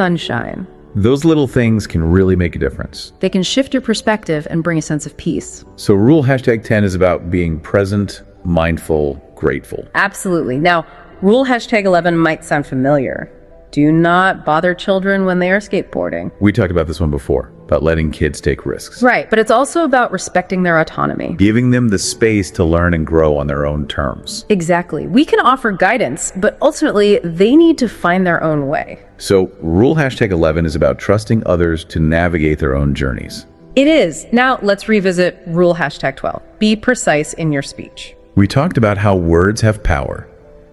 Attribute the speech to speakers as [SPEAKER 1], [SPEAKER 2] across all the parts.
[SPEAKER 1] sunshine.
[SPEAKER 2] Those little things can really make a difference.
[SPEAKER 1] They can shift your perspective and bring a sense of peace.
[SPEAKER 2] So rule #10 is about being present, mindful, grateful.
[SPEAKER 1] Absolutely. Now, rule #11 might sound familiar. Do not bother children when they are skateboarding.
[SPEAKER 2] We talked about this one before, about letting kids take risks.
[SPEAKER 1] Right, but it's also about respecting their autonomy.
[SPEAKER 2] Giving them the space to learn and grow on their own terms.
[SPEAKER 1] Exactly. We can offer guidance, but ultimately, they need to find their own way.
[SPEAKER 2] So rule #11 is about trusting others to navigate their own journeys.
[SPEAKER 1] It is. Now, let's revisit rule #12. Be precise in your speech.
[SPEAKER 2] We talked about how words have power,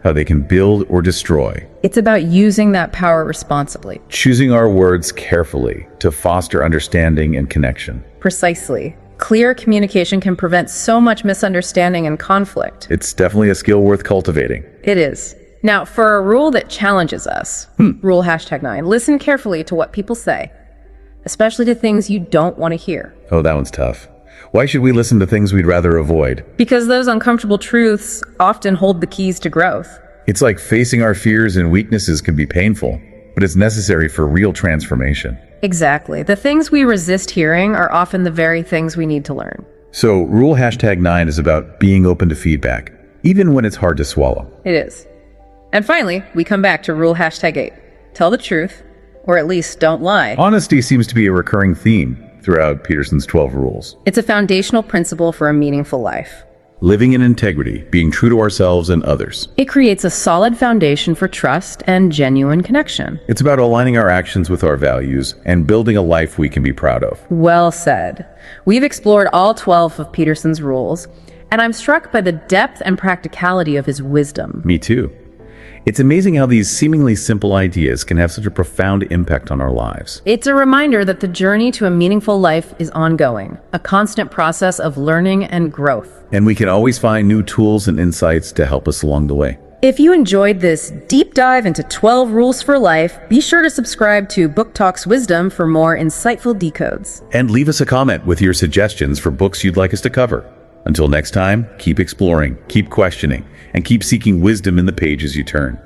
[SPEAKER 2] how they can build or destroy.
[SPEAKER 1] It's about using that power responsibly.
[SPEAKER 2] Choosing our words carefully to foster understanding and connection.
[SPEAKER 1] Precisely. Clear communication can prevent so much misunderstanding and conflict.
[SPEAKER 2] It's definitely a skill worth cultivating.
[SPEAKER 1] It is. Now, for a rule that challenges us, rule #9, listen carefully to what people say, especially to things you don't want to hear.
[SPEAKER 2] Oh, that one's tough. Why should we listen to things we'd rather avoid?
[SPEAKER 1] Because those uncomfortable truths often hold the keys to growth.
[SPEAKER 2] It's like facing our fears and weaknesses can be painful, but it's necessary for real transformation.
[SPEAKER 1] Exactly. The things we resist hearing are often the very things we need to learn.
[SPEAKER 2] So rule #9 is about being open to feedback, even when it's hard to swallow.
[SPEAKER 1] It is. And finally, we come back to rule #8. Tell the truth, or at least don't lie.
[SPEAKER 2] Honesty seems to be a recurring theme throughout Peterson's 12 rules.
[SPEAKER 1] It's a foundational principle for a meaningful life.
[SPEAKER 2] Living in integrity, being true to ourselves and others.
[SPEAKER 1] It creates a solid foundation for trust and genuine connection.
[SPEAKER 2] It's about aligning our actions with our values and building a life we can be proud of.
[SPEAKER 1] Well said. We've explored all 12 of Peterson's rules, and I'm struck by the depth and practicality of his wisdom.
[SPEAKER 2] Me too. It's amazing how these seemingly simple ideas can have such a profound impact on our lives.
[SPEAKER 1] It's a reminder that the journey to a meaningful life is ongoing, a constant process of learning and growth.
[SPEAKER 2] And we can always find new tools and insights to help us along the way.
[SPEAKER 1] If you enjoyed this deep dive into 12 rules for life, be sure to subscribe to Book Talks Wisdom for more insightful decodes.
[SPEAKER 2] And leave us a comment with your suggestions for books you'd like us to cover. Until next time, keep exploring, keep questioning, and keep seeking wisdom in the pages you turn.